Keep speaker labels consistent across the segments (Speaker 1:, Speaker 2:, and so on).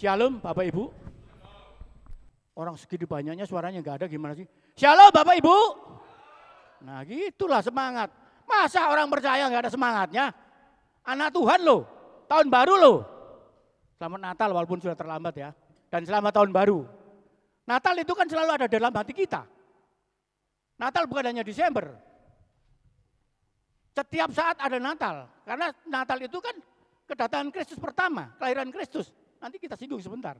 Speaker 1: Shalom Bapak Ibu. Orang segitu banyaknya suaranya nggak ada, gimana sih? Shalom Bapak Ibu. Nah gitulah semangat. Masa orang percaya nggak ada semangatnya? Anak Tuhan loh, tahun baru loh. Selamat Natal walaupun sudah terlambat ya. Dan selamat tahun baru. Natal itu kan selalu ada dalam hati kita. Natal bukan hanya Desember. Setiap saat ada Natal. Karena Natal itu kan kedatangan Kristus pertama, kelahiran Kristus. Nanti kita singgung sebentar.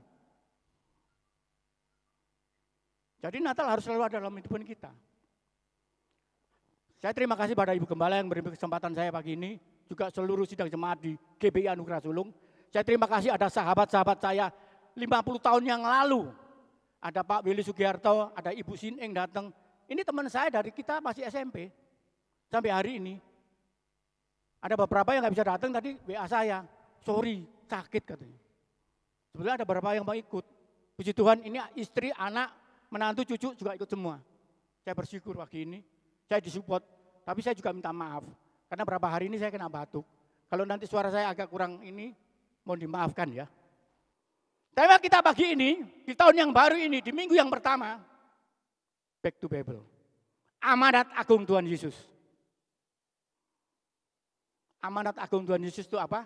Speaker 1: Jadi Natal harus selalu ada dalam kehidupan kita. Saya terima kasih pada Ibu Gembala yang memberi kesempatan saya pagi ini. Juga seluruh sidang jemaat di GBI Anugerah Sulung. Saya terima kasih ada sahabat-sahabat saya 50 tahun yang lalu. Ada Pak Willy Sugiharto, ada Ibu Sineng datang. Ini teman saya dari kita masih SMP. Sampai hari ini. Ada beberapa yang nggak bisa datang tadi WA saya. Sorry, sakit katanya. Sebenarnya ada beberapa yang mau ikut. Puji Tuhan ini istri, anak, menantu, cucu juga ikut semua. Saya bersyukur pagi ini. Saya disupport, tapi saya juga minta maaf. Karena berapa hari ini saya kena batuk. Kalau nanti suara saya agak kurang ini, mohon dimaafkan ya. Tema kita pagi ini, di tahun yang baru ini, di minggu yang pertama, Back to Bible. Amanat agung Tuhan Yesus. Amanat agung Tuhan Yesus itu apa?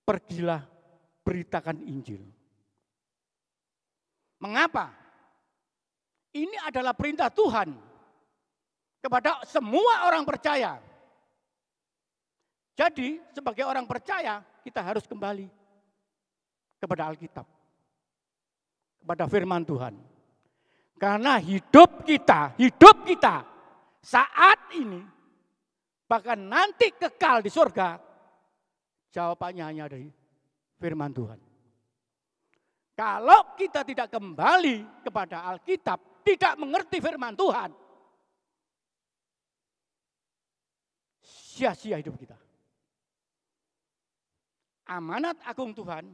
Speaker 1: Pergilah, beritakan Injil. Mengapa? Ini adalah perintah Tuhan kepada semua orang percaya. Jadi sebagai orang percaya kita harus kembali kepada Alkitab. Kepada firman Tuhan. Karena hidup kita saat ini bahkan nanti kekal di surga, jawabannya hanya dari firman Tuhan. Kalau kita tidak kembali kepada Alkitab, tidak mengerti firman Tuhan, sia-sia hidup kita. Amanat agung Tuhan,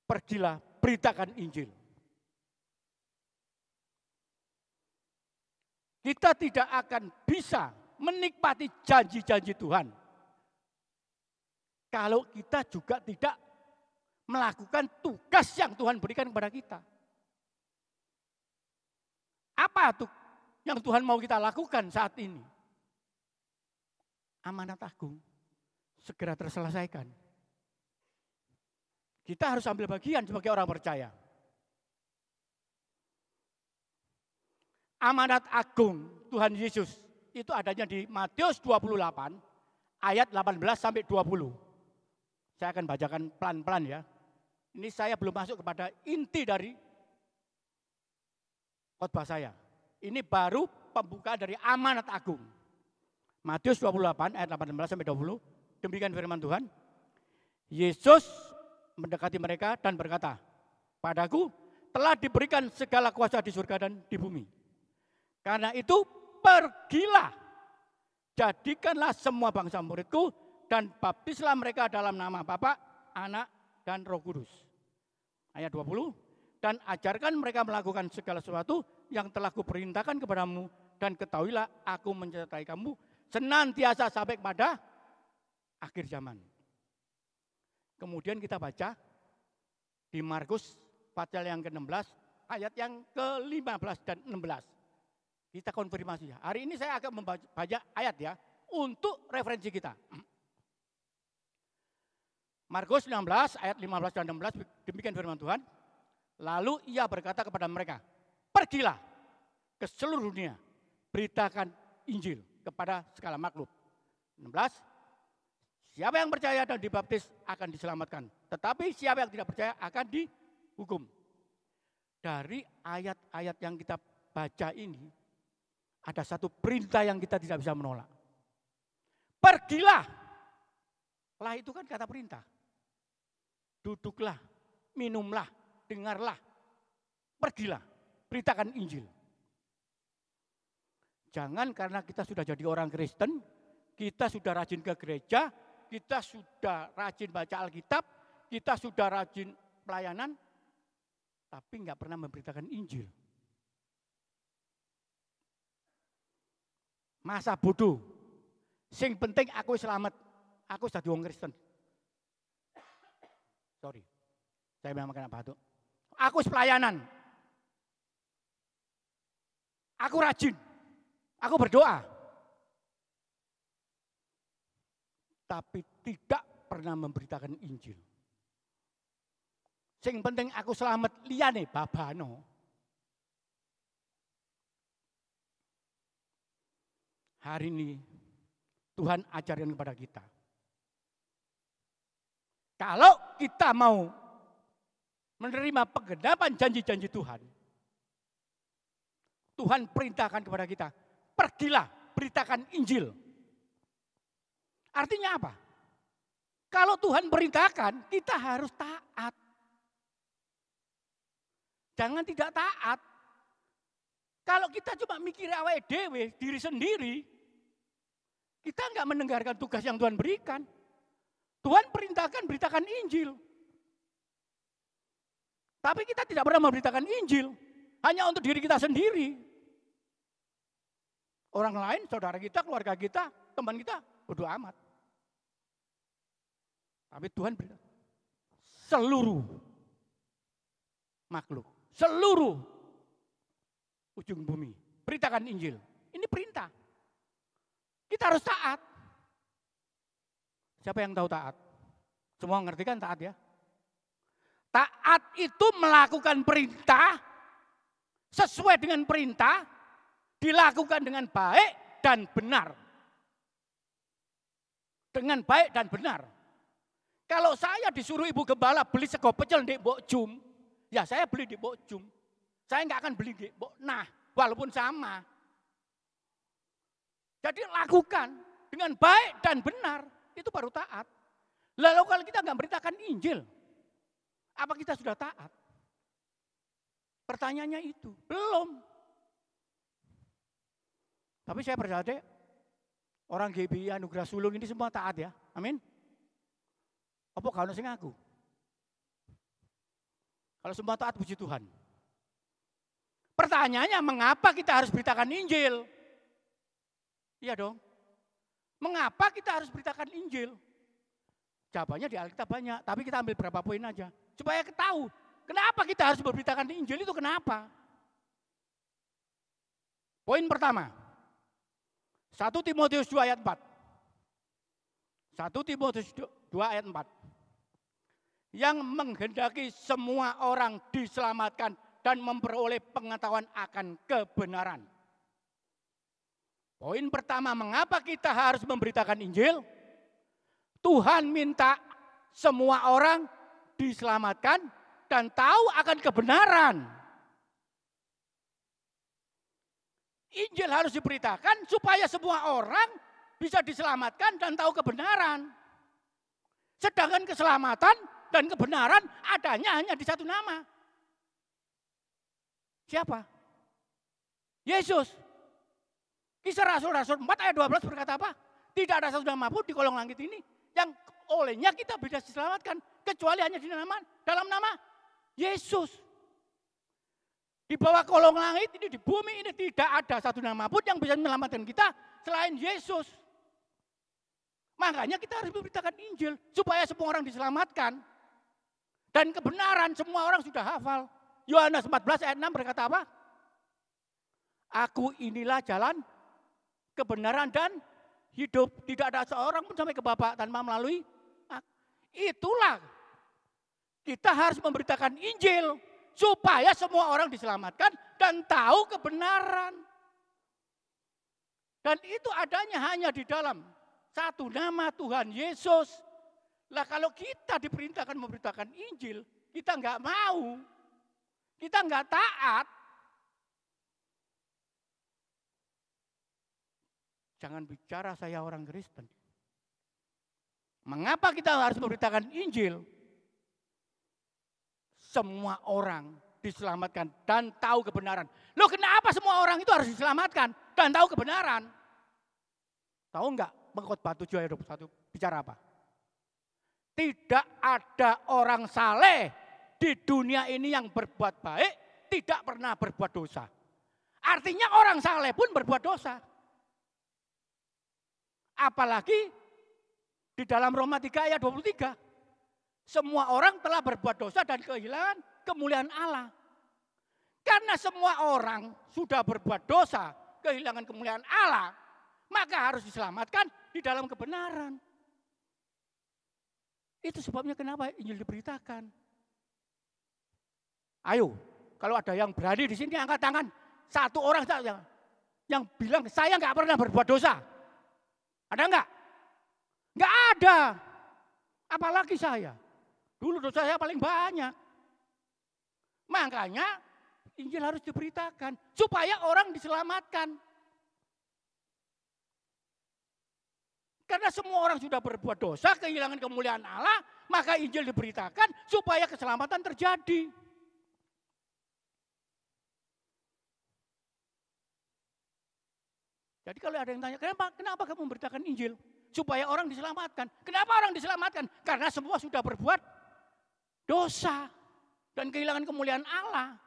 Speaker 1: pergilah beritakan Injil. Kita tidak akan bisa menikmati janji-janji Tuhan kalau kita juga tidak melakukan tugas yang Tuhan berikan kepada kita. Apa tuh yang Tuhan mau kita lakukan saat ini? Amanat agung segera terselesaikan. Kita harus ambil bagian sebagai orang percaya. Amanat agung Tuhan Yesus itu adanya di Matius 28 ayat 18 sampai 20. Saya akan bacakan pelan-pelan ya. Ini saya belum masuk kepada inti dari khotbah saya. Ini baru pembukaan dari amanat agung. Matius 28 ayat 18 sampai 20. Demikian firman Tuhan. Yesus mendekati mereka dan berkata, "Padaku telah diberikan segala kuasa di surga dan di bumi. Karena itu pergilah, jadikanlah semua bangsa muridku dan baptislah mereka dalam nama Bapa, Anak, dan Roh Kudus." Ayat 20, "Dan ajarkan mereka melakukan segala sesuatu yang telah kuperintahkan kepadamu, dan ketahuilah aku menyertai kamu senantiasa sampai kepada akhir zaman." Kemudian kita baca di Markus pasal yang ke-16 ayat yang ke-15 dan 16. Kita konfirmasi ya. Hari ini saya akan membaca ayat ya untuk referensi kita. Markus 16 ayat 15 dan 16 demikian firman Tuhan. Lalu ia berkata kepada mereka, "Pergilah ke seluruh dunia, beritakan Injil kepada segala makhluk." 16, siapa yang percaya dan dibaptis akan diselamatkan. Tetapi siapa yang tidak percaya akan dihukum. Dari ayat-ayat yang kita baca ini, ada satu perintah yang kita tidak bisa menolak. Pergilah. Lah itu kan kata perintah. Duduklah, minumlah, dengarlah. Pergilah, beritakan Injil. Jangan karena kita sudah jadi orang Kristen, kita sudah rajin ke gereja, kita sudah rajin baca Alkitab, kita sudah rajin pelayanan, tapi nggak pernah memberitakan Injil. Masa bodoh. Sing penting aku selamat, aku jadi orang Kristen. Sorry, saya memang kena batuk. Aku pelayanan. Aku rajin. Aku berdoa. Tapi tidak pernah memberitakan Injil. Sing penting aku selamat liyane babano. Hari ini Tuhan ajarkan kepada kita. Kalau kita mau menerima penggenapan janji-janji Tuhan, Tuhan perintahkan kepada kita, pergilah beritakan Injil. Artinya apa? Kalau Tuhan perintahkan, kita harus taat. Jangan tidak taat. Kalau kita cuma mikir awake dhewe, diri sendiri, kita enggak mendengarkan tugas yang Tuhan berikan. Tuhan perintahkan beritakan Injil. Tapi kita tidak pernah memberitakan Injil. Hanya untuk diri kita sendiri. Orang lain, saudara kita, keluarga kita, teman kita, bodo amat. Tapi Tuhan beritakan. Seluruh makhluk. Seluruh ujung bumi. Beritakan Injil. Ini perintah. Kita harus taat. Siapa yang tahu taat? Semua ngerti kan taat ya? Taat itu melakukan perintah sesuai dengan perintah, dilakukan dengan baik dan benar. Dengan baik dan benar. Kalau saya disuruh ibu gembala beli sego pecel di Mbok Jum, ya saya beli di Mbok Jum. Saya enggak akan beli di Mbok Nah, walaupun sama. Jadi lakukan dengan baik dan benar, itu baru taat. Lalu kalau kita enggak beritakan Injil, apa kita sudah taat? Pertanyaannya itu, belum. Tapi saya percaya orang GBI Anugerah Sulung ini semua taat ya, amin. Apa kalau sing aku? Kalau semua taat, puji Tuhan. Pertanyaannya, mengapa kita harus beritakan Injil? Iya dong. Mengapa kita harus beritakan Injil? Jawabannya di Alkitab banyak, tapi kita ambil berapa poin aja. Supaya kita tahu, kenapa kita harus memberitakan Injil itu kenapa? Poin pertama, 1 Timotius 2 ayat 4. 1 Timotius 2 ayat 4. Yang menghendaki semua orang diselamatkan dan memperoleh pengetahuan akan kebenaran. Poin pertama, mengapa kita harus memberitakan Injil? Tuhan minta semua orang diselamatkan dan tahu akan kebenaran. Injil harus diberitakan supaya semua orang bisa diselamatkan dan tahu kebenaran. Sedangkan keselamatan dan kebenaran adanya hanya di satu nama. Siapa? Yesus. Kisah Rasul-Rasul 4 ayat 12 berkata apa? Tidak ada satu nama pun di kolong langit ini yang olehnya kita bisa diselamatkan. Kecuali hanya dalam nama Yesus. Di bawah kolong langit ini, di bumi ini tidak ada satu nama pun yang bisa menyelamatkan kita selain Yesus. Makanya kita harus memberitakan Injil supaya semua orang diselamatkan. Dan kebenaran semua orang sudah hafal. Yohanes 14 ayat 6 berkata apa? Aku inilah jalan, kebenaran dan hidup. Tidak ada seorang pun sampai ke Bapa tanpa melalui aku. Itulah kita harus memberitakan Injil supaya semua orang diselamatkan dan tahu kebenaran. Dan itu adanya hanya di dalam satu nama Tuhan Yesus. Lah kalau kita diperintahkan memberitakan Injil, kita enggak mau, kita enggak taat. Jangan bicara saya orang Kristen. Mengapa kita harus memberitakan Injil? Semua orang diselamatkan dan tahu kebenaran. Loh, kenapa semua orang itu harus diselamatkan dan tahu kebenaran? Tahu enggak Pengkhotbah 7 ayat 21 bicara apa? Tidak ada orang saleh di dunia ini yang berbuat baik, tidak pernah berbuat dosa. Artinya orang saleh pun berbuat dosa. Apalagi di dalam Roma 3 ayat 23. semua orang telah berbuat dosa dan kehilangan kemuliaan Allah. Karena semua orang sudah berbuat dosa, kehilangan kemuliaan Allah, maka harus diselamatkan di dalam kebenaran. Itu sebabnya kenapa Injil diberitakan. Ayo, kalau ada yang berani di sini angkat tangan. Satu orang saja yang bilang saya nggak pernah berbuat dosa. Ada nggak? Nggak ada. Apalagi saya. Dulu dosa saya paling banyak. Makanya Injil harus diberitakan supaya orang diselamatkan. Karena semua orang sudah berbuat dosa, kehilangan kemuliaan Allah, maka Injil diberitakan supaya keselamatan terjadi. Jadi kalau ada yang tanya, kenapa kamu memberitakan Injil? Supaya orang diselamatkan. Kenapa orang diselamatkan? Karena semua sudah berbuat dosa dan kehilangan kemuliaan Allah.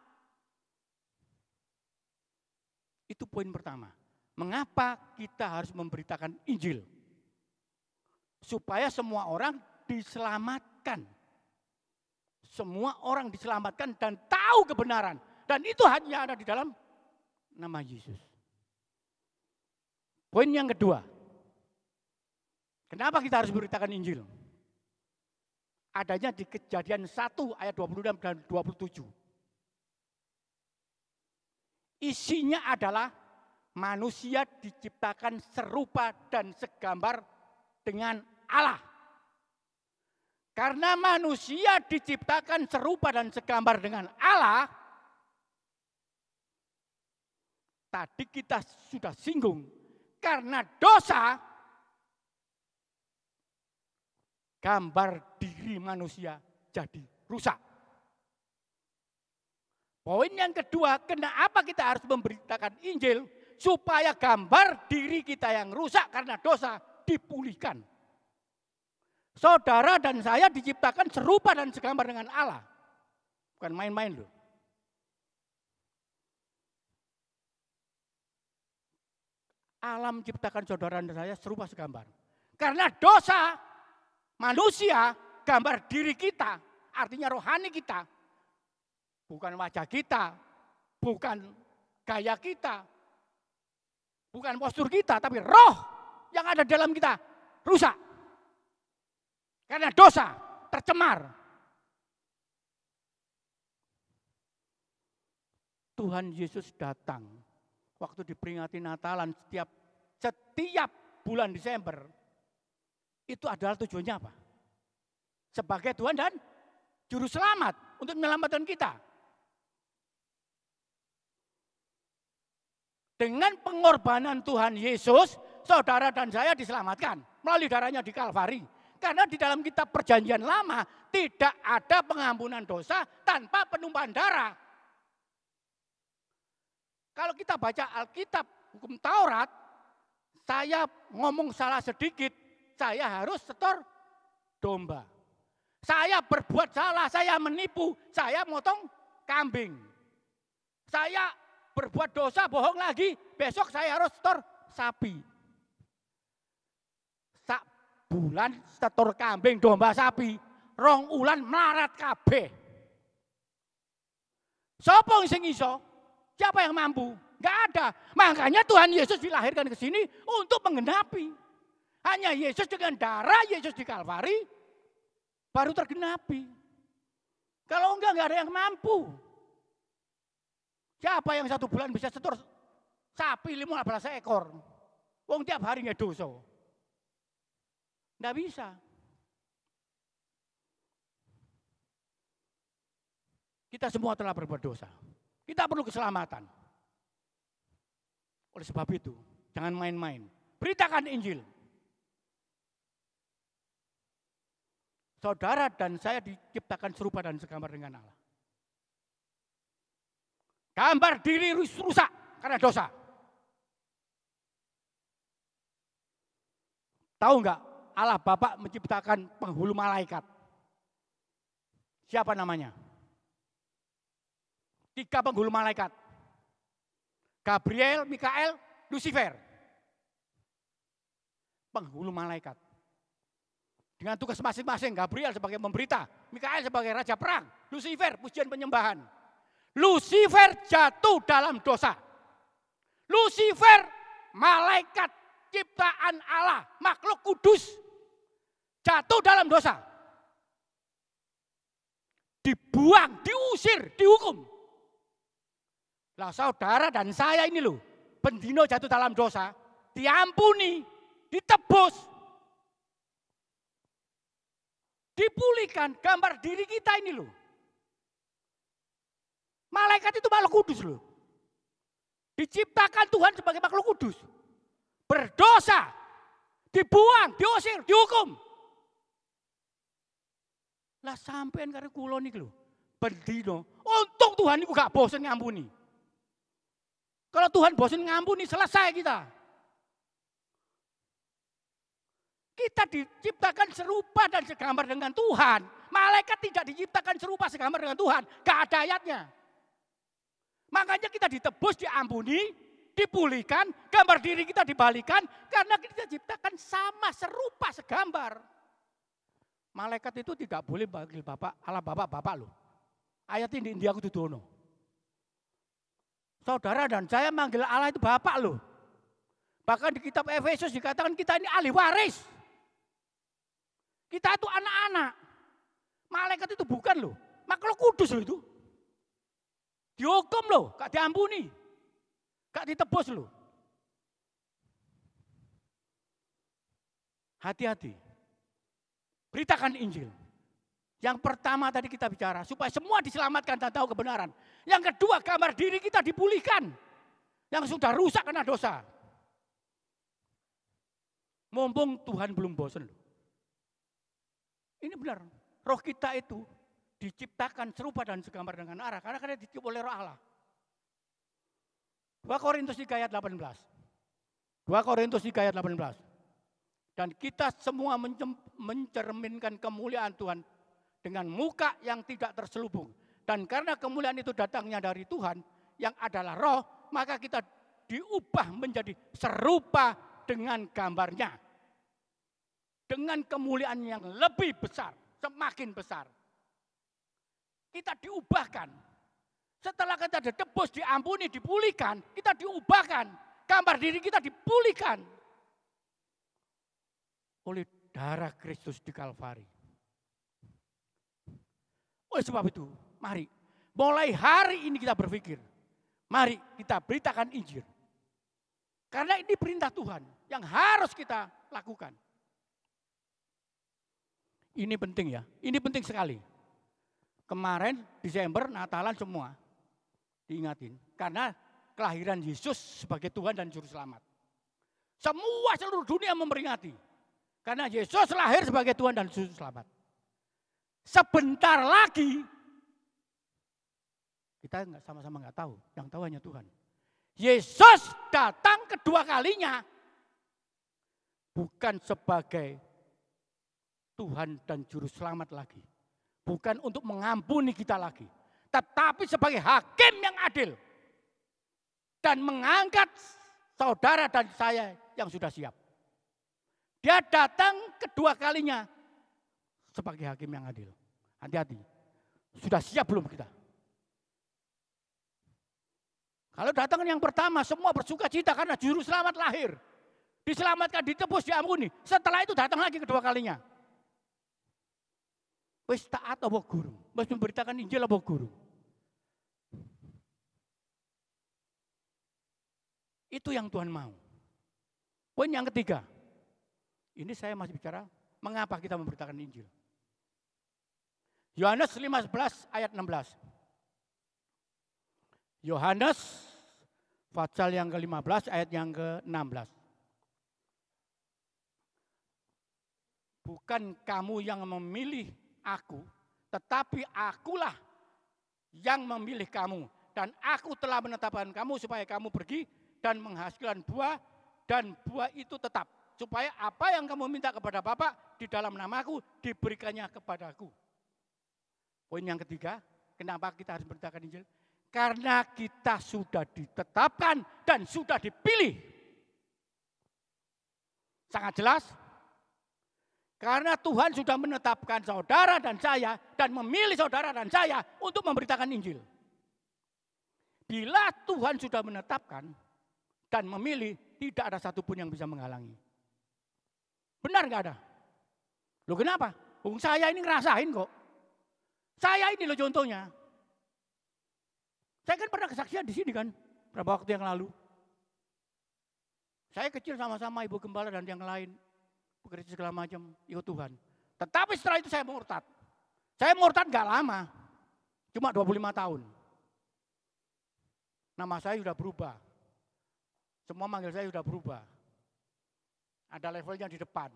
Speaker 1: Itu poin pertama. Mengapa kita harus memberitakan Injil? Supaya semua orang diselamatkan. Semua orang diselamatkan dan tahu kebenaran. Dan itu hanya ada di dalam nama Yesus. Poin yang kedua. Kenapa kita harus memberitakan Injil? Adanya di Kejadian 1 ayat 26 dan 27. Isinya adalah manusia diciptakan serupa dan segambar dengan Allah. Karena manusia diciptakan serupa dan segambar dengan Allah, tadi kita sudah singgung, karena dosa, gambar diri manusia jadi rusak. Poin yang kedua, kenapa kita harus memberitakan Injil? Supaya gambar diri kita yang rusak karena dosa dipulihkan. Saudara dan saya diciptakan serupa dan segambar dengan Allah. Bukan main-main loh. Allah menciptakan saudara dan saya serupa segambar. Karena dosa manusia, gambar diri kita, artinya rohani kita. Bukan wajah kita, bukan gaya kita, bukan postur kita, tapi roh yang ada dalam kita rusak. Karena dosa, tercemar. Tuhan Yesus datang waktu diperingati Natalan setiap bulan Desember. Itu adalah tujuannya apa? Sebagai Tuhan dan Juru Selamat untuk menyelamatkan kita. Dengan pengorbanan Tuhan Yesus, saudara dan saya diselamatkan melalui darahnya di Kalvari. Karena di dalam kitab Perjanjian Lama tidak ada pengampunan dosa tanpa penumpahan darah. Kalau kita baca Alkitab, hukum Taurat, saya ngomong salah sedikit, saya harus setor domba. Saya berbuat salah, saya menipu, saya motong kambing. Saya berbuat dosa, bohong lagi, besok saya harus setor sapi. Sak bulan setor kambing, domba, sapi, 2 ulan melarat kabeh. Sapa sing iso? Siapa yang mampu? Enggak ada. Makanya Tuhan Yesus dilahirkan ke sini untuk menggenapi. Hanya Yesus dengan darah Yesus di Kalvari baru tergenapi. Kalau enggak ada yang mampu. Siapa yang 1 bulan bisa setor sapi 15 ekor? Wong tiap hari ngedoso. Enggak bisa. Kita semua telah berbuat dosa. Kita perlu keselamatan. Oleh sebab itu, jangan main-main. Beritakan Injil. Saudara dan saya diciptakan serupa dan segambar dengan Allah. Gambar diri rusak karena dosa. Tahu enggak, Allah Bapa menciptakan penghulu malaikat. Siapa namanya? 3 penghulu malaikat. Gabriel, Mikael, Lucifer. Penghulu malaikat. Dengan tugas masing-masing, Gabriel sebagai pemberita, Mikael sebagai raja perang, Lucifer pujian penyembahan. Lucifer jatuh dalam dosa. Lucifer malaikat ciptaan Allah, makhluk kudus, jatuh dalam dosa. Dibuang, diusir, dihukum. Lah saudara dan saya ini loh, bendino jatuh dalam dosa, diampuni, ditebus, dipulihkan, gambar diri kita ini loh. Malaikat itu makhluk kudus loh. Diciptakan Tuhan sebagai makhluk kudus. Berdosa, dibuang, diusir, dihukum. Lah sampean karo kula niki lho, bendino. Untung Tuhan niku gak bosen ngampuni. Kalau Tuhan bosen ngampuni, selesai kita. Kita diciptakan serupa dan segambar dengan Tuhan. Malaikat tidak diciptakan serupa segambar dengan Tuhan. Gak ada ayatnya. Makanya kita ditebus, diampuni, dipulihkan, gambar diri kita dibalikan. Karena kita diciptakan sama, serupa, segambar. Malaikat itu tidak boleh panggil Bapak, Allah Bapak loh. Ayat ini di aku tudono. Saudara dan saya manggil Allah itu Bapak loh. Bahkan di kitab Efesus dikatakan kita ini ahli waris. Kita itu anak-anak. Malaikat itu bukan loh. Makhluk kudus loh itu. Dihukum loh, gak diampuni. Gak ditebus loh. Hati-hati. Beritakan Injil. Yang pertama tadi kita bicara, supaya semua diselamatkan dan tahu kebenaran. Yang kedua, gambar diri kita dipulihkan. Yang sudah rusak karena dosa. Mumpung Tuhan belum bosan. Ini benar, roh kita itu diciptakan serupa dan segambar dengan Allah. Karena diciptakan oleh roh Allah. 2 Korintus 3 ayat 18. 2 Korintus 3 ayat 18. Dan kita semua mencerminkan kemuliaan Tuhan dengan muka yang tidak terselubung. Dan karena kemuliaan itu datangnya dari Tuhan yang adalah roh, maka kita diubah menjadi serupa dengan gambarnya. Dengan kemuliaan yang lebih besar, semakin besar. Kita diubahkan. Setelah kita ditebus, diampuni, dipulihkan, kita diubahkan. Gambar diri kita dipulihkan. Oleh darah Kristus di Kalvari. Oleh sebab itu, mari mulai hari ini kita berpikir, mari kita beritakan Injil. Karena ini perintah Tuhan yang harus kita lakukan. Ini penting ya, ini penting sekali. Kemarin Desember, Natalan semua diingatin. Karena kelahiran Yesus sebagai Tuhan dan Juru Selamat. Semua seluruh dunia memperingati. Karena Yesus lahir sebagai Tuhan dan Juru Selamat. Sebentar lagi, kita sama-sama nggak tahu, yang tahu hanya Tuhan. Yesus datang kedua kalinya, bukan sebagai Tuhan dan Juru Selamat lagi. Bukan untuk mengampuni kita lagi. Tetapi sebagai hakim yang adil. Dan mengangkat saudara dan saya yang sudah siap. Dia datang kedua kalinya sebagai hakim yang adil. Hati-hati. Sudah siap belum kita? Kalau datang yang pertama semua bersuka cita karena Juru Selamat lahir. Diselamatkan, ditebus, diampuni. Setelah itu datang lagi kedua kalinya. Wis taat apa guru? Wis memberitakan Injil apa guru? Itu yang Tuhan mau. Poin yang ketiga. Ini saya masih bicara mengapa kita memberitakan Injil. Yohanes 15 ayat 16. Yohanes pasal yang ke-15 ayat yang ke-16. Bukan kamu yang memilih aku, tetapi akulah yang memilih kamu. Dan aku telah menetapkan kamu supaya kamu pergi dan menghasilkan buah, dan buah itu tetap. Supaya apa yang kamu minta kepada Bapa di dalam namaku diberikannya kepadaku. Poin yang ketiga, kenapa kita harus memberitakan Injil? Karena kita sudah ditetapkan dan sudah dipilih. Sangat jelas. Karena Tuhan sudah menetapkan saudara dan saya dan memilih saudara dan saya untuk memberitakan Injil. Bila Tuhan sudah menetapkan dan memilih, tidak ada satupun yang bisa menghalangi. Benar nggak ada? Loh kenapa? Saya ini ngerasain kok. Saya ini loh contohnya. Saya kan pernah kesaksian di sini kan, beberapa waktu yang lalu. Saya kecil sama-sama ibu gembala dan yang lain. Bekerja segala macam, ikut Tuhan. Tetapi setelah itu saya murtad. Saya murtad gak lama. Cuma 25 tahun. Nama saya sudah berubah. Semua manggil saya sudah berubah. Ada levelnya di depan.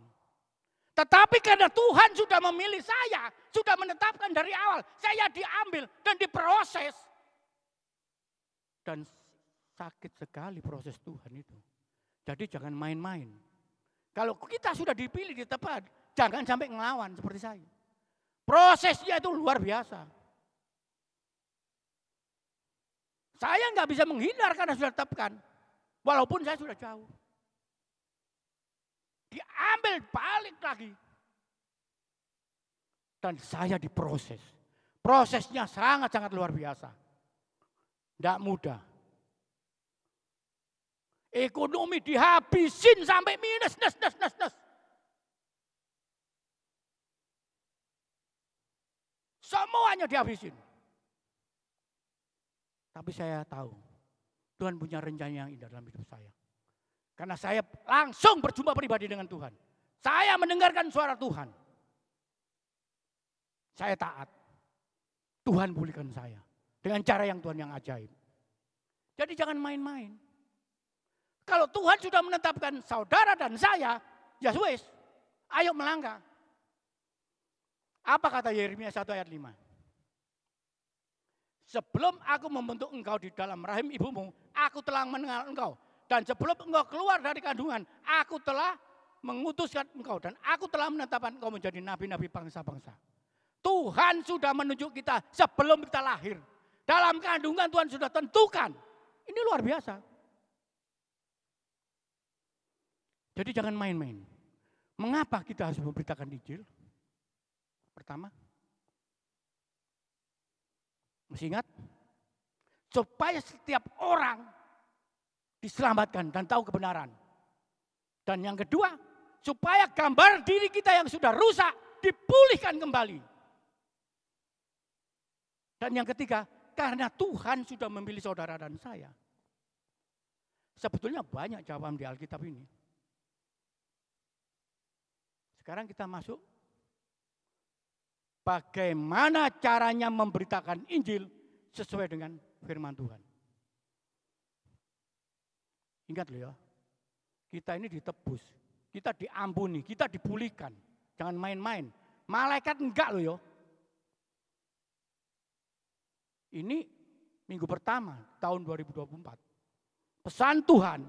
Speaker 1: Tetapi karena Tuhan sudah memilih saya, sudah menetapkan dari awal, saya diambil dan diproses. Dan sakit sekali proses Tuhan itu. Jadi jangan main-main. Kalau kita sudah dipilih di tempat, jangan sampai ngelawan seperti saya. Prosesnya itu luar biasa. Saya nggak bisa menghindar karena sudah ditetapkan. Walaupun saya sudah jauh. Diambil balik lagi. Dan saya diproses. Prosesnya sangat-sangat luar biasa. Tidak mudah. Ekonomi dihabisin sampai minus, nes. Semuanya dihabisin. Tapi saya tahu, Tuhan punya rencana yang indah dalam hidup saya. Karena saya langsung berjumpa pribadi dengan Tuhan. Saya mendengarkan suara Tuhan. Saya taat. Tuhan pulihkan saya. Dengan cara yang Tuhan yang ajaib. Jadi jangan main-main. Kalau Tuhan sudah menetapkan saudara dan saya, ya wes, ayo melangkah. Apa kata Yeremia 1 ayat 5? Sebelum aku membentuk engkau di dalam rahim ibumu, aku telah mengenal engkau. Dan sebelum engkau keluar dari kandungan, aku telah mengutuskan engkau. Dan aku telah menetapkan engkau menjadi nabi-nabi bangsa-bangsa. Tuhan sudah menunjuk kita sebelum kita lahir. Dalam kandungan Tuhan sudah tentukan. Ini luar biasa. Jadi jangan main-main. Mengapa kita harus memberitakan Injil? Pertama, masih ingat? Supaya setiap orang diselamatkan dan tahu kebenaran. Dan yang kedua, supaya gambar diri kita yang sudah rusak dipulihkan kembali. Dan yang ketiga, karena Tuhan sudah memilih saudara dan saya. Sebetulnya banyak jawaban di Alkitab ini. Sekarang kita masuk bagaimana caranya memberitakan Injil sesuai dengan firman Tuhan. Ingat loh ya, kita ini ditebus, kita diampuni, kita dipulihkan. Jangan main-main. Malaikat enggak loh ya. Ini minggu pertama tahun 2024. Pesan Tuhan,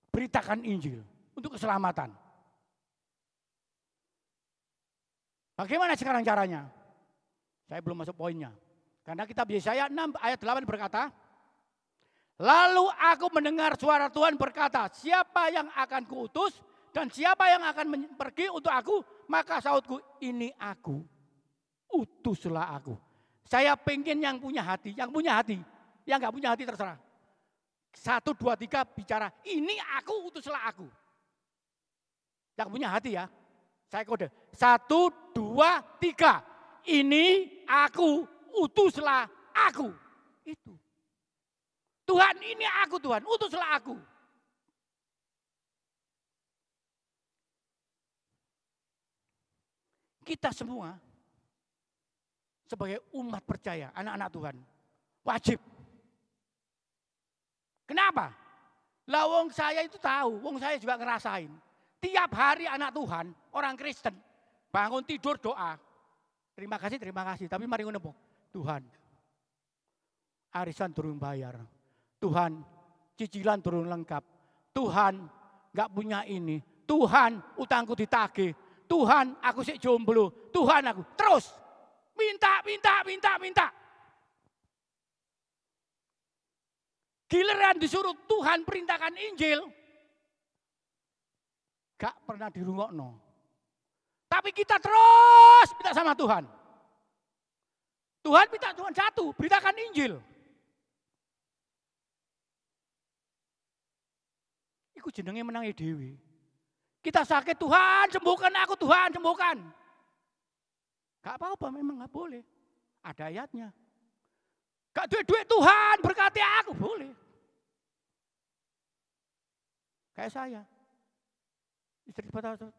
Speaker 1: beritakan Injil untuk keselamatan. Bagaimana sekarang caranya? Saya belum masuk poinnya. Karena kitab Yesaya 6 ayat 8 berkata, lalu aku mendengar suara Tuhan berkata, siapa yang akan kuutus dan siapa yang akan pergi untuk aku? Maka sautku, ini aku, utuslah aku. Saya pengen yang punya hati, yang gak punya hati terserah. 1, 2, 3 bicara, ini aku, utuslah aku. Yang punya hati ya, saya kode. 1, 2, 3. Ini aku, utuslah aku. Itu. Tuhan ini aku Tuhan, utuslah aku. Kita semua sebagai umat percaya, anak-anak Tuhan, wajib. Kenapa? Lah wong saya itu tahu, wong saya juga ngerasain. Tiap hari anak Tuhan, orang Kristen, bangun tidur doa. Terima kasih. Tapi mari ngono Tuhan, arisan turun bayar. Tuhan, cicilan turun lengkap. Tuhan, gak punya ini. Tuhan, utangku ditagih. Tuhan, aku sik jomblo. Tuhan aku. Terus, minta. Giliran disuruh Tuhan perintahkan Injil. Gak pernah dirungokno. Tapi kita terus minta sama Tuhan. Tuhan minta Tuhan satu, beritakan Injil. Iku jenenge menangi dewi. Kita sakit, Tuhan sembuhkan aku, Tuhan sembuhkan. Gak apa-apa, memang gak boleh. Ada ayatnya. Gak duit-duit, Tuhan berkati aku, boleh. Kayak saya. Istri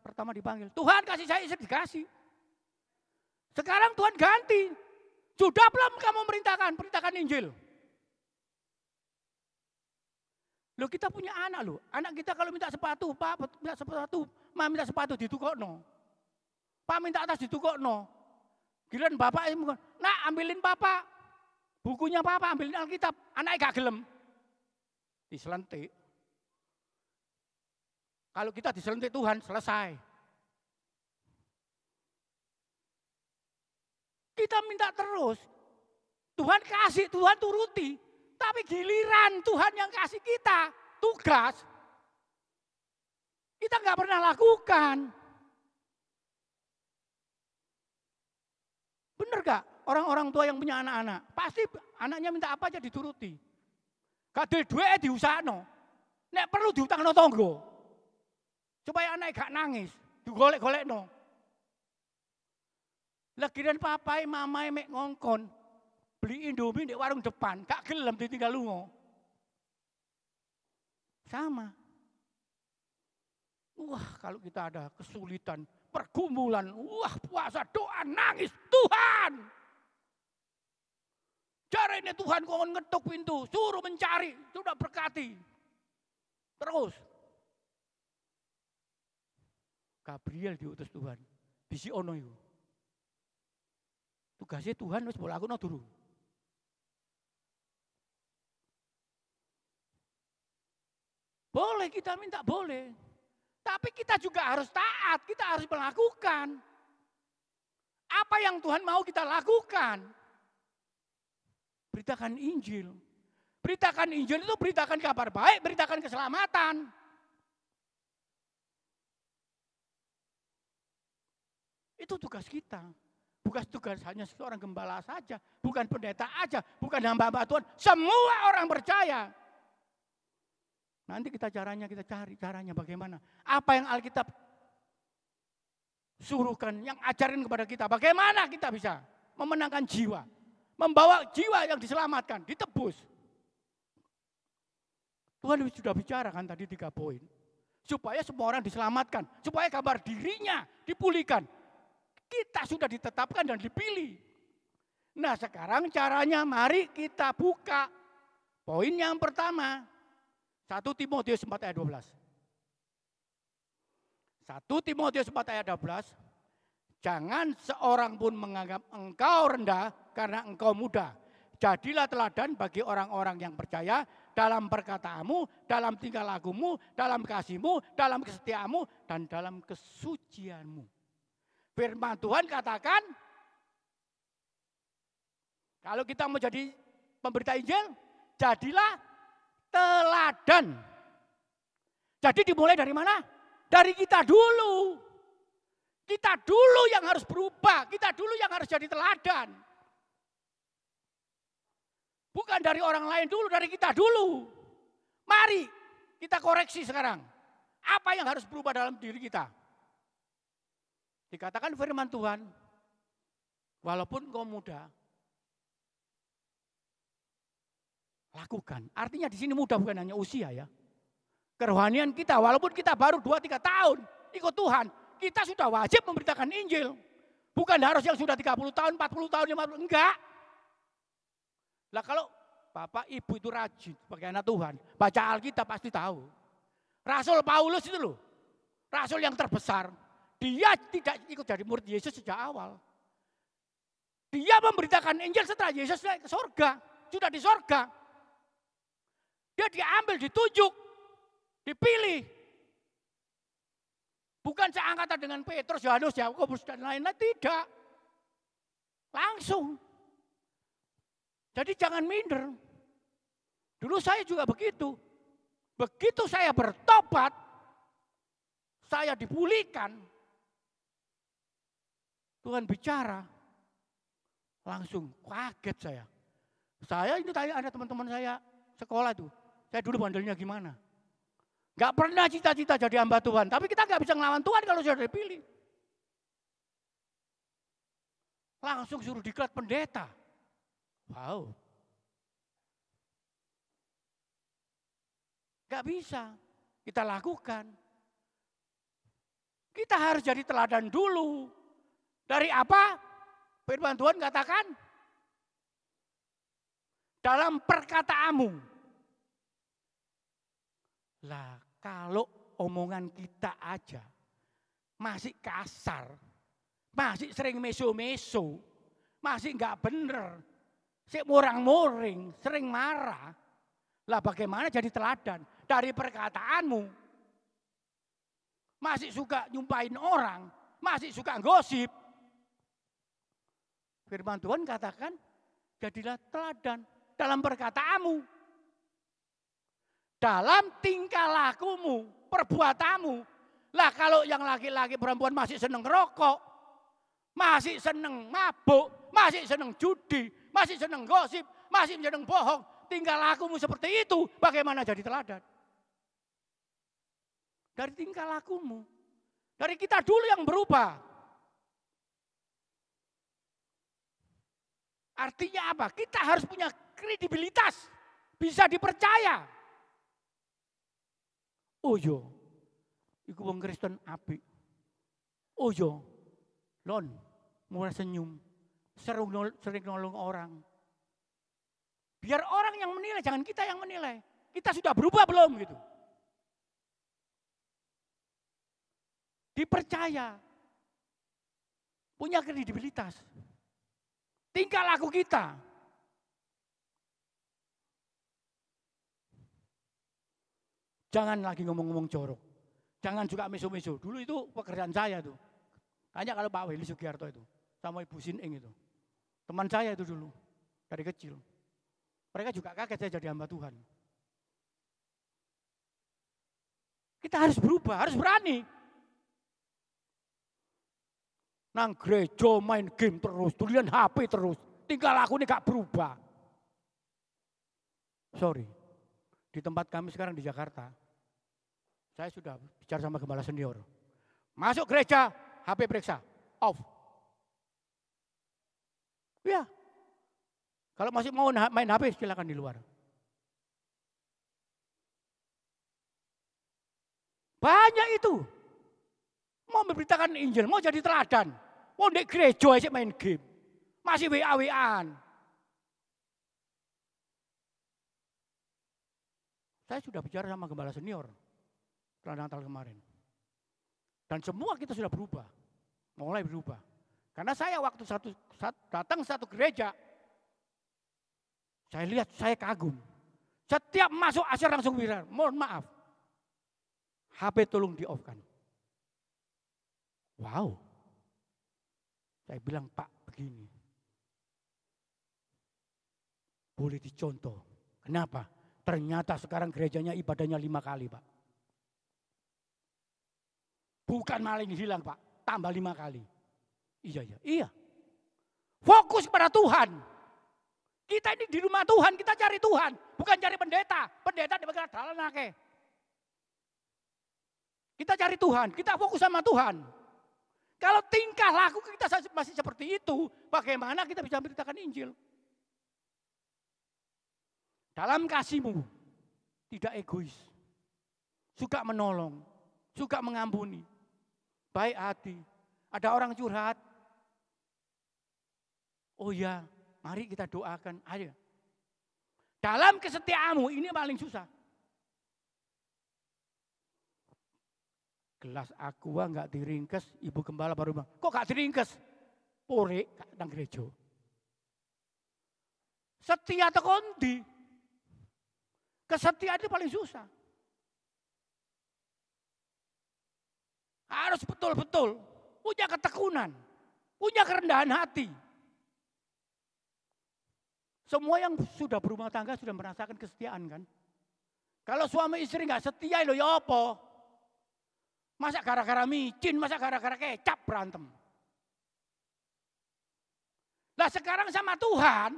Speaker 1: pertama dipanggil, Tuhan kasih saya istri, dikasih. Sekarang Tuhan ganti. Sudah belum kamu perintahkan Injil. Loh kita punya anak loh. Anak kita kalau minta sepatu, Pak minta sepatu, Ma minta sepatu ditukokno. Pak minta atas ditukokno. Giliran bapak ini, nak ambilin papa. Bukunya papa, ambilin Alkitab. Anaknya gak gelem. Diselentik. Kalau kita diselentik Tuhan, selesai. Kita minta terus. Tuhan kasih, Tuhan turuti. Tapi giliran Tuhan yang kasih kita tugas, kita nggak pernah lakukan. Bener gak? Orang-orang tua yang punya anak-anak, pasti anaknya minta apa aja dituruti. Kadel duwe diusahno. Nek perlu diutangno tonggo. Supaya anak gak nangis, digolek-golekno. Lah kirain papai mamae mek ngongkon beli Indomie di warung depan, gak gelem ditinggal lungo. Sama. Wah, kalau kita ada kesulitan, pergumulan, wah puasa, doa, nangis, Tuhan. Cara ini Tuhan kau ngetuk pintu, suruh mencari, sudah berkati. Terus. Gabriel diutus Tuhan, bisi ono itu. Tugasnya Tuhan wis mbok lakono durung. Boleh kita minta, boleh. Tapi kita juga harus taat, kita harus melakukan. Apa yang Tuhan mau kita lakukan. Beritakan Injil. Beritakan Injil itu beritakan kabar baik, beritakan keselamatan. Itu tugas kita. Bukan tugas hanya seorang gembala saja, bukan pendeta aja, bukan hamba-hamba Tuhan. Semua orang percaya. Nanti kita cari caranya bagaimana. Apa yang Alkitab suruhkan, yang ajarin kepada kita. Bagaimana kita bisa memenangkan jiwa. Membawa jiwa yang diselamatkan, ditebus. Tuhan sudah bicara kan tadi 3 poin. Supaya semua orang diselamatkan. Supaya kabar dirinya dipulihkan. Kita sudah ditetapkan dan dipilih. Nah sekarang caranya mari kita buka. Poin yang pertama. 1 Timotius 4 ayat 12. 1 Timotius 4 ayat 12. Jangan seorang pun menganggap engkau rendah karena engkau muda. Jadilah teladan bagi orang-orang yang percaya dalam perkataanmu, dalam tingkah lakumu, dalam kasihmu, dalam kesetiaanmu, dan dalam kesucianmu. Firman Tuhan katakan, kalau kita mau jadi pemberita Injil, jadilah teladan. Jadi dimulai dari mana? Dari kita dulu. Kita dulu yang harus berubah, kita dulu yang harus jadi teladan. Bukan dari orang lain dulu, dari kita dulu. Mari kita koreksi sekarang. Apa yang harus berubah dalam diri kita? Dikatakan firman Tuhan, walaupun kau muda, lakukan. Artinya di sini muda bukan hanya usia ya. Kerohanian kita, walaupun kita baru 2-3 tahun ikut Tuhan, kita sudah wajib memberitakan Injil. Bukan harus yang sudah 30 tahun, 40 tahun, 50, enggak. Lah kalau Bapak Ibu itu rajin sebagai anak Tuhan, baca Alkitab pasti tahu. Rasul Paulus itu loh, rasul yang terbesar. Dia tidak ikut jadi murid Yesus sejak awal. Dia memberitakan Injil setelah Yesus naik ke sorga. Sudah di sorga. Dia diambil, ditunjuk, dipilih. Bukan seangkatan dengan Petrus, Yohanes, Yakobus, dan lain-lain. Tidak. Langsung. Jadi jangan minder. Dulu saya juga begitu. Begitu saya bertobat, saya dipulihkan. Tuhan bicara, langsung kaget saya. Saya itu tanya ada teman-teman saya sekolah itu, saya dulu bandelnya gimana. Gak pernah cita-cita jadi hamba Tuhan, tapi kita gak bisa ngelawan Tuhan kalau sudah dipilih. Langsung suruh diklat pendeta. Wow. Gak bisa kita lakukan. Kita harus jadi teladan dulu. Dari apa? Firman Tuhan katakan, dalam perkataanmu. Lah kalau omongan kita aja masih kasar, masih sering meso-meso, masih enggak bener, sik morang-moring, sering marah, lah bagaimana jadi teladan? Dari perkataanmu, masih suka nyumpahin orang, masih suka gosip. Firman Tuhan katakan, jadilah teladan dalam perkataanmu. Dalam tingkah lakumu, perbuatamu. Lah kalau yang laki-laki perempuan masih seneng rokok, masih seneng mabuk, masih seneng judi, masih seneng gosip, masih seneng bohong. Tingkah lakumu seperti itu, bagaimana jadi teladan? Dari tingkah lakumu. Dari kita dulu yang berubah. Artinya apa? Kita harus punya kredibilitas. Bisa dipercaya. Oh yo, iku wong Kristen apik. Oh yo, lon, murah senyum. Sering nolong orang. Biar orang yang menilai, jangan kita yang menilai. Kita sudah berubah belum gitu. Dipercaya. Punya kredibilitas. Tingkah laku kita. Jangan lagi ngomong-ngomong jorok. Jangan juga meso-meso. Dulu itu pekerjaan saya tuh. Tanya kalau Pak Willy Sugiarto itu. Sama Ibu Sineng itu. Teman saya itu dulu. Dari kecil. Mereka juga kaget saya jadi hamba Tuhan. Kita harus berubah, harus berani. Nang gereja main game terus, tulisan HP terus. Tingkah laku ini gak berubah. Sorry, di tempat kami sekarang di Jakarta, saya sudah bicara sama gembala senior. Masuk gereja, HP periksa, off. Ya, kalau masih mau main HP silakan di luar. Banyak itu. Mau memberitakan Injil, mau jadi teladan. Mau di gereja aja main game. Masih WA-WAan. Saya sudah bicara sama gembala senior setelah Natal kemarin. Dan semua kita sudah berubah. Mulai berubah. Karena saya waktu datang satu gereja, saya lihat, saya kagum. Setiap masuk asyar langsung bilang, mohon maaf, HP tolong di-off-kan. Wow. Saya bilang, Pak, begini. Boleh dicontoh. Kenapa? Ternyata sekarang gerejanya ibadahnya 5 kali, Pak. Bukan malah ini hilang, Pak. Tambah 5 kali. Iya. Fokus pada Tuhan. Kita ini di rumah Tuhan, kita cari Tuhan. Bukan cari pendeta. Pendeta di bagian dalan akeh. Kita cari Tuhan, kita fokus sama Tuhan. Kalau tingkah laku kita masih seperti itu, bagaimana kita bisa memberitakan Injil? Dalam kasihmu, tidak egois. Suka menolong, suka mengampuni. Baik hati. Ada orang curhat. Oh ya, mari kita doakan. Ayo. Dalam kesetiaanmu, ini paling susah. Gelas aqua enggak diringkes, ibu gembala baru bilang, kok enggak diringkes? Pore nang gereja. Setia atau kondi? Kesetiaan itu paling susah. Harus betul-betul punya ketekunan, punya kerendahan hati. Semua yang sudah berumah tangga sudah merasakan kesetiaan kan? Kalau suami istri enggak setia, lo ya apa? Masa gara-gara micin, masa gara-gara kecap berantem. Nah sekarang sama Tuhan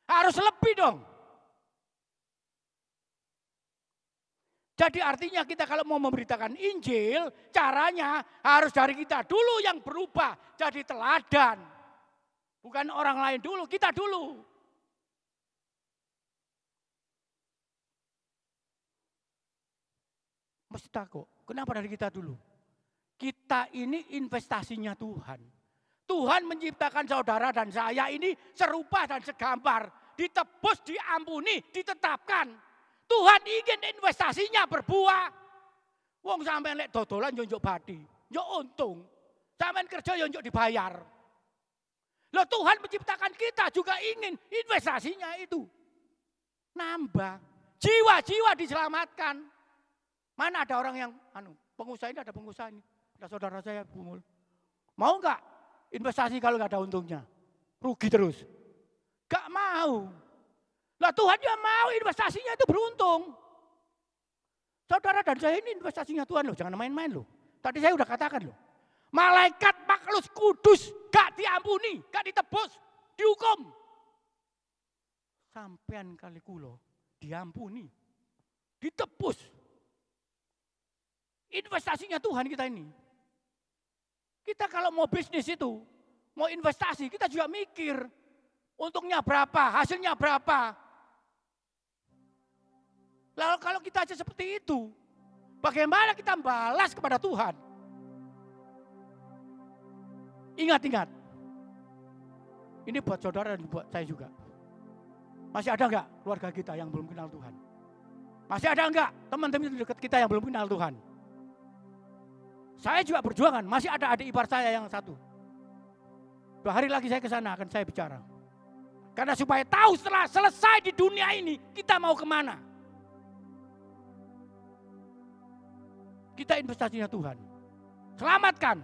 Speaker 1: harus lebih dong. Jadi artinya kita kalau mau memberitakan Injil, caranya harus dari kita dulu yang berubah jadi teladan. Bukan orang lain dulu, kita dulu. Mesti takut. Kenapa dari kita dulu? Kita ini investasinya Tuhan. Tuhan menciptakan saudara dan saya ini serupa dan segambar. Ditebus, diampuni, ditetapkan. Tuhan ingin investasinya berbuah. Wong sampean lek dodolan yo njuk badi, yo untung. Sampean kerja yo njuk dibayar. Loh Tuhan menciptakan kita juga ingin investasinya itu nambah. Jiwa-jiwa diselamatkan. Mana ada orang yang pengusaha ini, ada pengusaha ini. Ada saudara saya Bumul. Mau enggak investasi kalau enggak ada untungnya? Rugi terus. Enggak mau. Lah Tuhan juga mau investasinya itu beruntung. Saudara dan saya ini investasinya Tuhan loh, jangan main-main loh. Tadi saya udah katakan loh. Malaikat makhluk kudus gak diampuni, gak ditebus, dihukum. Sampean kali kulo diampuni, ditebus. Investasinya Tuhan kita ini. Kita kalau mau bisnis itu, mau investasi, kita juga mikir. Untungnya berapa, hasilnya berapa. Lalu kalau kita aja seperti itu, bagaimana kita balas kepada Tuhan? Ingat-ingat. Ini buat saudara dan buat saya juga. Masih ada enggak keluarga kita yang belum kenal Tuhan? Masih ada enggak teman-teman dekat kita yang belum kenal Tuhan? Saya juga berjuangan, masih ada adik ipar saya yang satu. 2 hari lagi saya ke sana akan saya bicara. Karena supaya tahu setelah selesai di dunia ini, kita mau kemana? Kita investasinya Tuhan. Selamatkan.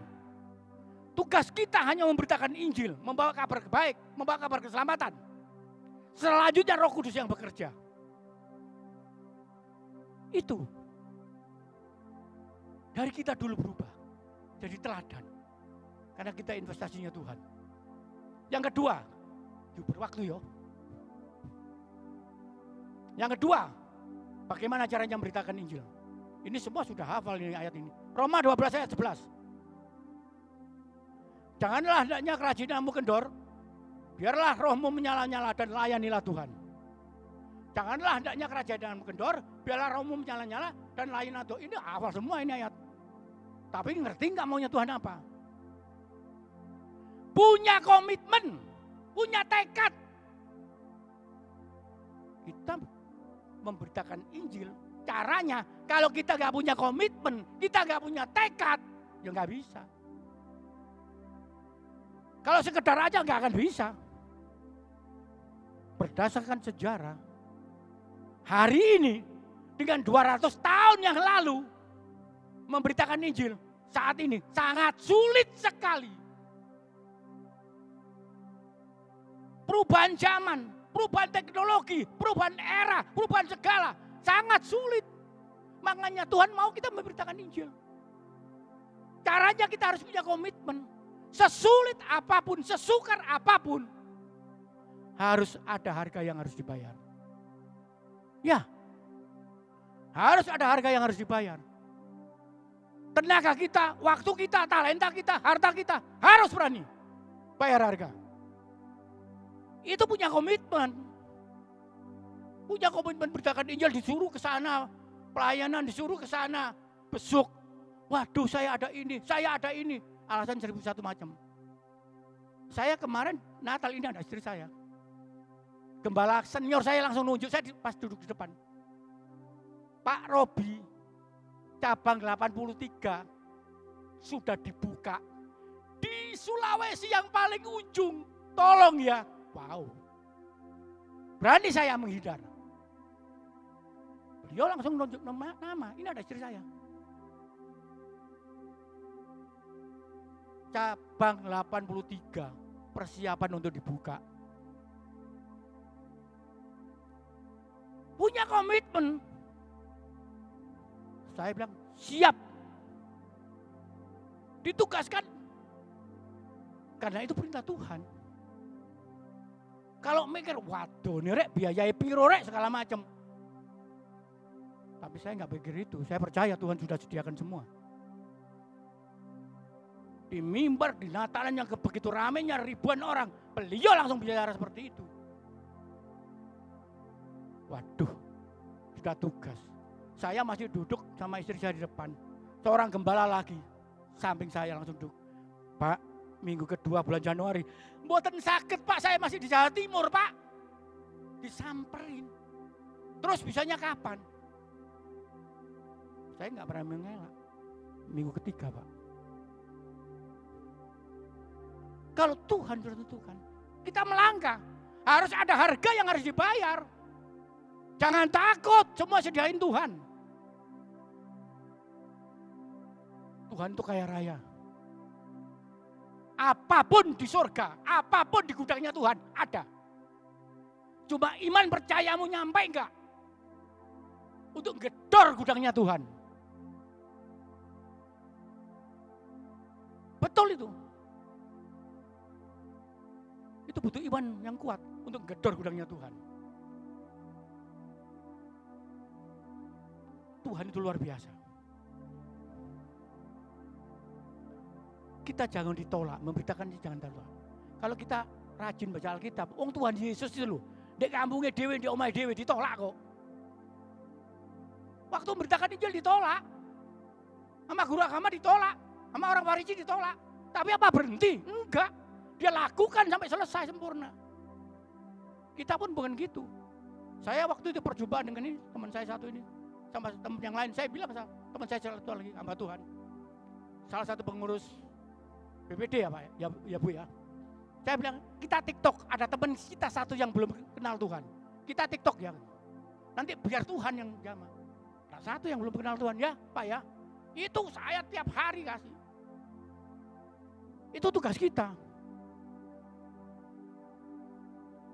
Speaker 1: Tugas kita hanya memberitakan Injil, membawa kabar baik, membawa kabar keselamatan. Selanjutnya Roh Kudus yang bekerja. Itu. Dari kita dulu berubah. Jadi teladan. Karena kita investasinya Tuhan. Yang kedua, berwaktu yo. Yang kedua, bagaimana caranya memberitakan Injil? Ini semua sudah hafal ini ayat ini. Roma 12 ayat 11. Janganlah hendaknya kerajinanmu kendor, biarlah rohmu menyala-nyala dan layanilah Tuhan. Janganlah hendaknya kerajinanmu kendor, biarlah rohmu menyala-nyala dan layanilah Tuhan. Ini hafal semua ini ayat. Tapi ngerti nggak maunya Tuhan apa? Punya komitmen, punya tekad. Kita memberitakan Injil. Caranya, kalau kita gak punya komitmen, kita gak punya tekad, ya gak bisa. Kalau sekedar aja gak akan bisa. Berdasarkan sejarah, hari ini dengan 200 tahun yang lalu, memberitakan Injil saat ini sangat sulit sekali. Perubahan zaman, perubahan teknologi, perubahan era, perubahan segala. Sangat sulit. Makanya Tuhan mau kita memberitakan Injil. Caranya kita harus punya komitmen. Sesulit apapun, sesukar apapun. Harus ada harga yang harus dibayar. Ya. Harus ada harga yang harus dibayar. Tenaga kita, waktu kita, talenta kita, harta kita. Harus berani bayar harga. Itu punya komitmen. Punya komitmen beritakan Injil, disuruh ke sana, pelayanan disuruh ke sana, besuk. Waduh saya ada ini, alasan 1001 macam. Saya kemarin Natal ini ada istri saya. Gembala senior saya langsung nunjuk, saya pas duduk di depan. Pak Robi, cabang 83 sudah dibuka. Di Sulawesi yang paling ujung, tolong ya. Wow, berani saya menghindar. Beliau langsung nunjuk nama, ini ada istri saya. Cabang 83, persiapan untuk dibuka. Punya komitmen. Saya bilang, siap. Ditugaskan. Karena itu perintah Tuhan. Kalau mikir, waduh nih rek, biayai piro rek, segala macam. Tapi saya nggak pikir itu. Saya percaya Tuhan sudah sediakan semua. Di mimbar, di Natalan yang begitu ramenya ribuan orang, beliau langsung bicara seperti itu. Waduh, sudah tugas. Saya masih duduk sama istri saya di depan. Seorang gembala lagi, samping saya langsung duduk. Pak, minggu kedua bulan Januari, mboten sakit Pak, saya masih di Jawa Timur Pak. Disamperin. Terus bisanya kapan? Saya nggak pernah mengelak. Minggu ketiga Pak. Kalau Tuhan sudah tentukan, kita melangkah. Harus ada harga yang harus dibayar. Jangan takut, semua sediain Tuhan. Tuhan itu kaya raya. Apapun di surga, apapun di gudangnya Tuhan ada. Cuma iman percayamu nyampe enggak? Untuk gedor gudangnya Tuhan. Betul itu. Itu butuh iman yang kuat untuk gedor gudangnya Tuhan. Tuhan itu luar biasa. Kita jangan ditolak, memberitakan jangan ditolak. Kalau kita rajin baca Alkitab, Tuhan Yesus itu loh, di kampungnya dewe, di omah dewe ditolak kok. Waktu memberitakan Injil ditolak, sama guru agama ditolak, sama orang Farisi ditolak. Tapi apa berhenti? Enggak. Dia lakukan sampai selesai sempurna. Kita pun bukan gitu. Saya waktu itu perjumpaan dengan ini, teman saya satu ini, sama teman yang lain, saya bilang sama teman saya satu lagi, hamba Tuhan. Salah satu pengurus BPD ya Pak, ya Bu ya. Saya bilang, kita TikTok, ada teman kita satu yang belum kenal Tuhan. Kita TikTok ya. Nanti biar Tuhan yang jamah. Nah, satu yang belum kenal Tuhan ya Pak ya. Itu saya tiap hari kasih. Itu tugas kita.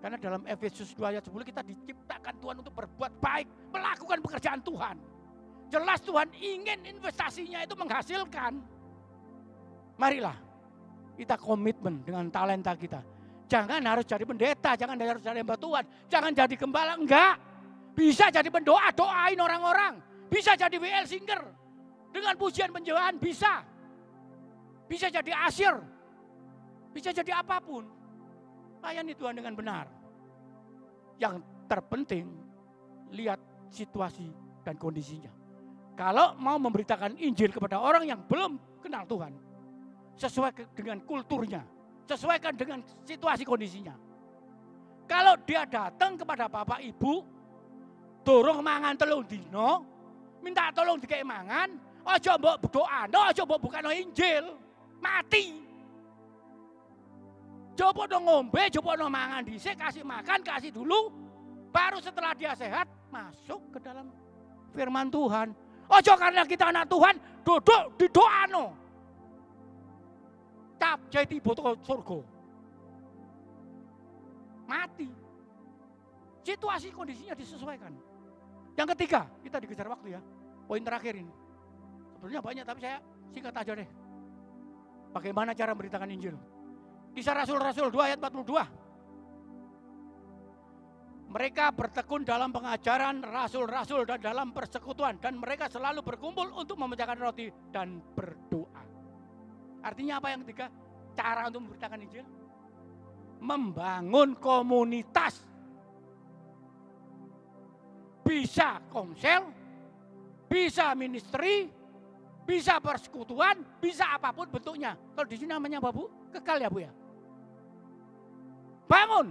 Speaker 1: Karena dalam Efesus 2 ayat 10 kita diciptakan Tuhan untuk berbuat baik, melakukan pekerjaan Tuhan. Jelas Tuhan ingin investasinya itu menghasilkan. Marilah kita komitmen dengan talenta kita. Jangan harus jadi pendeta, jangan harus jadi hamba Tuhan, jangan jadi gembala, enggak. Bisa jadi pendoa, doain orang-orang. Bisa jadi WL singer, dengan pujian penjemahan bisa. Bisa jadi asyir, bisa jadi apapun. Layani Tuhan dengan benar. Yang terpenting, lihat situasi dan kondisinya. Kalau mau memberitakan Injil kepada orang yang belum kenal Tuhan, sesuai dengan kulturnya, sesuaikan dengan situasi kondisinya. Kalau dia datang kepada Bapak Ibu, dorong mangan telung dino, minta tolong dikei mangan, ojo mbok berdoa, ojo mbok bukano Injil, mati. Coba dong ngombe, coba dong mangan dhisik, kasih makan, kasih dulu. Baru setelah dia sehat, masuk ke dalam firman Tuhan. Ojo karena kita anak Tuhan, duduk di doano. Cap jadi botol surga. Mati. Situasi kondisinya disesuaikan. Yang ketiga, kita dikejar waktu ya. Poin terakhir ini. Sebenarnya banyak tapi saya singkat aja deh. Bagaimana cara memberitakan Injil? Kisah Rasul-Rasul 2 ayat 42. Mereka bertekun dalam pengajaran rasul-rasul dan dalam persekutuan. Dan mereka selalu berkumpul untuk memecahkan roti dan berdoa. Artinya apa yang ketiga? Cara untuk memberitakan Injil? Membangun komunitas. Bisa komsel, bisa ministry, bisa persekutuan, bisa apapun bentuknya. Kalau di sini namanya apa Bu? Kekal ya Bu ya? Bangun.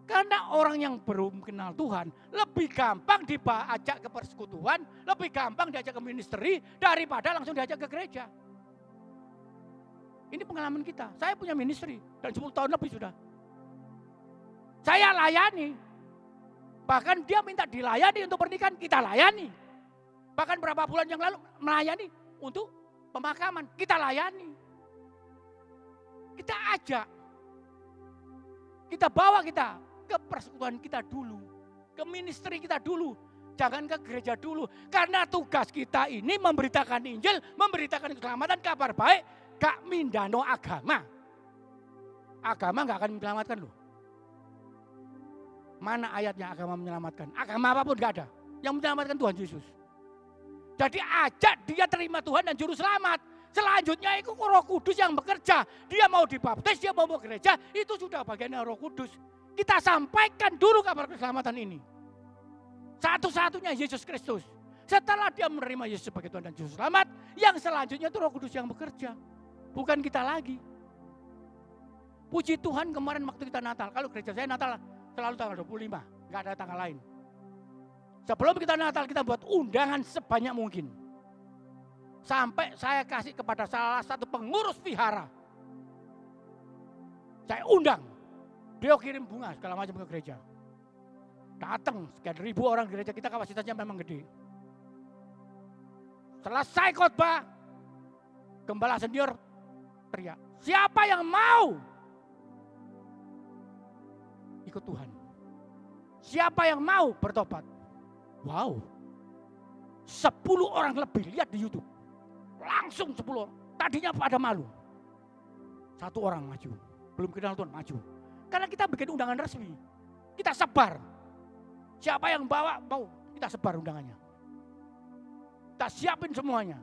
Speaker 1: Karena orang yang belum kenal Tuhan lebih gampang diajak ke persekutuan, lebih gampang diajak ke ministry daripada langsung diajak ke gereja. Ini pengalaman kita. Saya punya ministry dan 10 tahun lebih sudah. Saya layani. Bahkan dia minta dilayani untuk pernikahan, kita layani. Bahkan beberapa bulan yang lalu melayani untuk pemakaman, kita layani. Kita ajak. Kita bawa kita ke persekutuan kita dulu, ke ministry kita dulu. Jangan ke gereja dulu. Karena tugas kita ini memberitakan Injil, memberitakan keselamatan, kabar baik. Gak mindano agama. Agama gak akan menyelamatkan loh. Mana ayatnya agama menyelamatkan? Agama apapun gak ada. Yang menyelamatkan Tuhan Yesus. Jadi ajak dia terima Tuhan dan juru selamat. Selanjutnya itu Roh Kudus yang bekerja. Dia mau dibaptis, dia mau gereja, itu sudah bagiannya Roh Kudus. Kita sampaikan dulu kabar keselamatan ini. Satu-satunya Yesus Kristus. Setelah dia menerima Yesus sebagai Tuhan dan juru selamat, yang selanjutnya itu Roh Kudus yang bekerja. Bukan kita lagi. Puji Tuhan kemarin waktu kita Natal. Kalau gereja saya Natal selalu tanggal 25. Enggak ada tanggal lain. Sebelum kita Natal kita buat undangan sebanyak mungkin. Sampai saya kasih kepada salah satu pengurus vihara. Saya undang. Beliau kirim bunga segala macam ke gereja. Datang sekian ribu orang gereja kita kapasitasnya memang gede. Selesai khotbah, gembala senior teriak, siapa yang mau ikut Tuhan? Siapa yang mau bertobat? Wow, 10 orang lebih lihat di YouTube. Langsung 10 orang. Tadinya pada malu. 1 orang maju. Belum kenal Tuhan maju. Karena kita bikin undangan resmi. Kita sebar. Siapa yang bawa mau kita sebar undangannya. Kita siapin semuanya.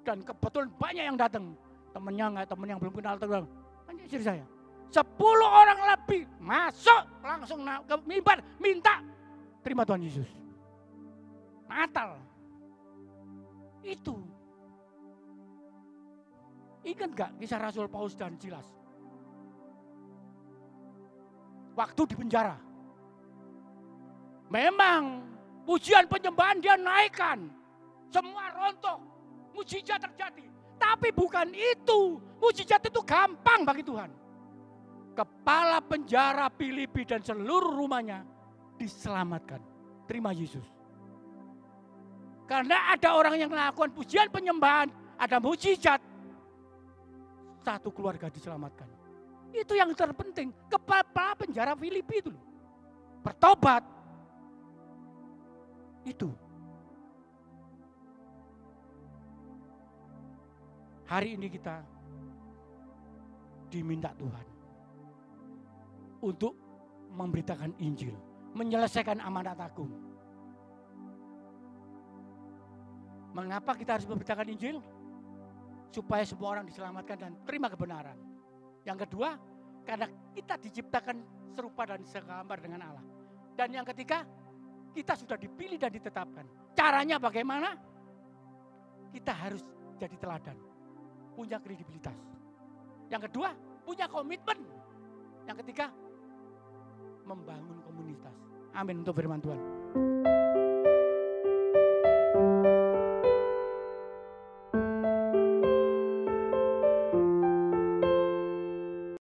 Speaker 1: Dan kebetulan banyak yang datang. Temennya enggak, temen yang belum kenal Tuhan. Banyak istri saya. 10 orang lebih masuk langsung ke mimbar minta terima Tuhan Yesus. Natal. Itu. Ingat gak kisah Rasul Paulus dan Silas? Waktu di penjara. Memang pujian penyembahan dia naikkan. Semua rontok. Mujizat terjadi. Tapi bukan itu. Mujizat itu gampang bagi Tuhan. Kepala penjara Filipi dan seluruh rumahnya diselamatkan. Terima Yesus. Karena ada orang yang melakukan pujian penyembahan, ada mujizat, satu keluarga diselamatkan. Itu yang terpenting. Kepala penjara Filipi itu bertobat. Itu. Hari ini kita diminta Tuhan untuk memberitakan Injil, menyelesaikan amanat agung. Mengapa kita harus memberitakan Injil? Supaya semua orang diselamatkan dan terima kebenaran. Yang kedua, karena kita diciptakan serupa dan segambar dengan Allah. Dan yang ketiga, kita sudah dipilih dan ditetapkan. Caranya bagaimana? Kita harus jadi teladan. Punya kredibilitas. Yang kedua, punya komitmen. Yang ketiga, membangun komunitas. Amin untuk firman Tuhan.